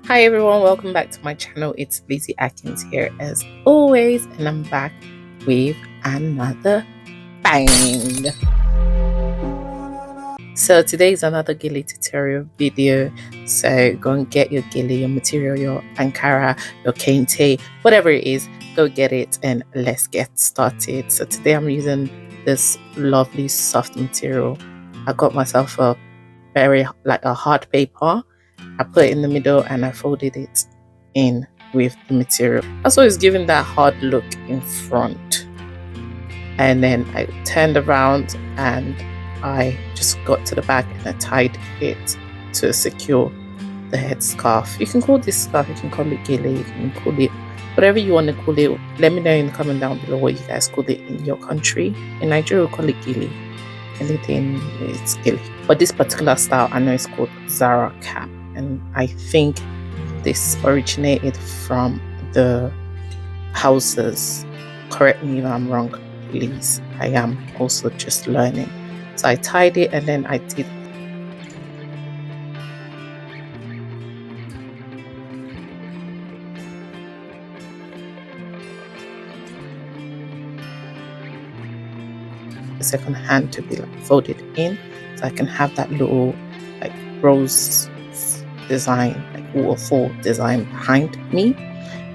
Hi everyone, welcome back to my channel. It's Lizzie Atkins here as always, and I'm back with another bang. So today is another Gele tutorial video. So go and get your Gele, your material, your Ankara, your Kente, whatever it is, go get it and let's get started. So today I'm using this lovely soft material. I got myself a a hard paper. I put it in the middle and I folded it in with the material. Also, it's giving that hard look in front. And then I turned around and I just got to the back and I tied it to secure the headscarf. You can call this scarf, you can call it Gele, you can call it whatever you want to call it. Let me know in the comment down below what you guys call it in your country. In Nigeria, we call it Gele. Anything is Gele. But this particular style, I know it's called Zara cap. And I think this originated from the houses. Correct me if I'm wrong, please. I am also just learning. So I tied it and then I did the second hand to be like folded in, so I can have that little like rose design, like waterfall design behind me.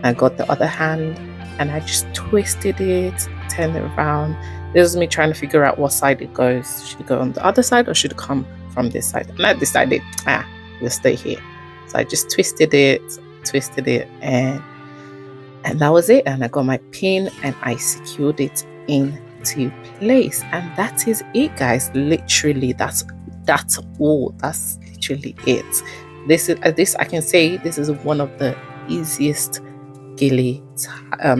I got the other hand and I just twisted it, turned it around. This is me trying to figure out what side it goes. Should it go on the other side or should it come from this side? And I decided, we'll stay here. So I just twisted it, and that was it. And I got my pin and I secured it into place. And that is it, guys. Literally, that's all. That's literally it. This I can say this is one of the easiest Gele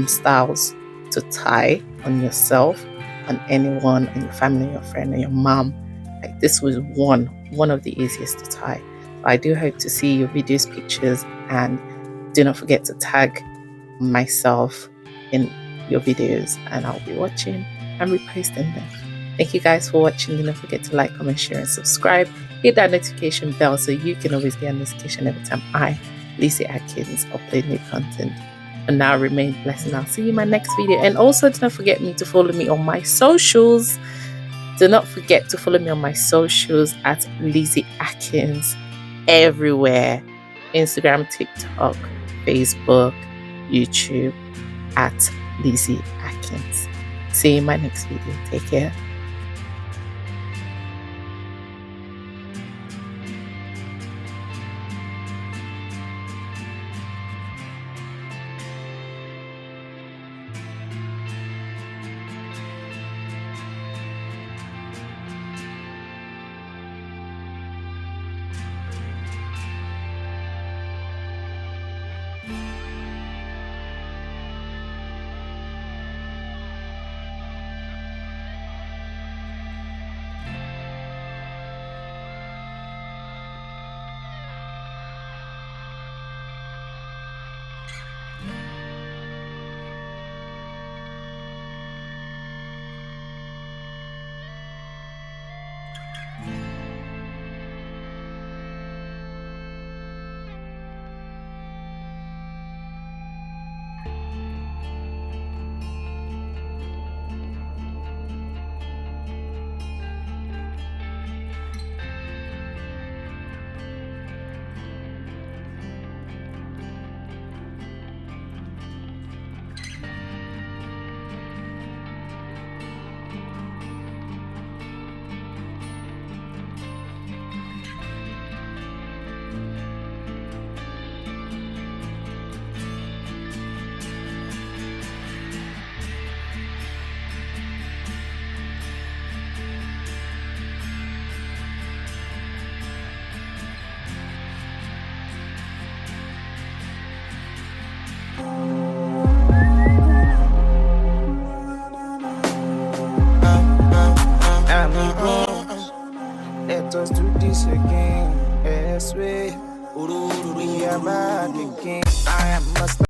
styles to tie on yourself, on anyone, on your family, your friend, or your mom. Like this was one of the easiest to tie. I do hope to see your videos, pictures, and do not forget to tag myself in your videos, and I'll be watching and reposting them. Thank you guys for watching. Do not forget to like, comment, share, and subscribe. Hit that notification bell so you can always get a notification every time I, Lizzie Atkins, upload new content. And now remain blessed, and I'll see you in my next video. And also do not forget to follow me on my socials. Do not forget to follow me on my socials at Lizzie Atkins everywhere. Instagram, TikTok, Facebook, YouTube at Lizzie Atkins. See you in my next video. Take care. Let us do this again. Yes, we are back again. I am must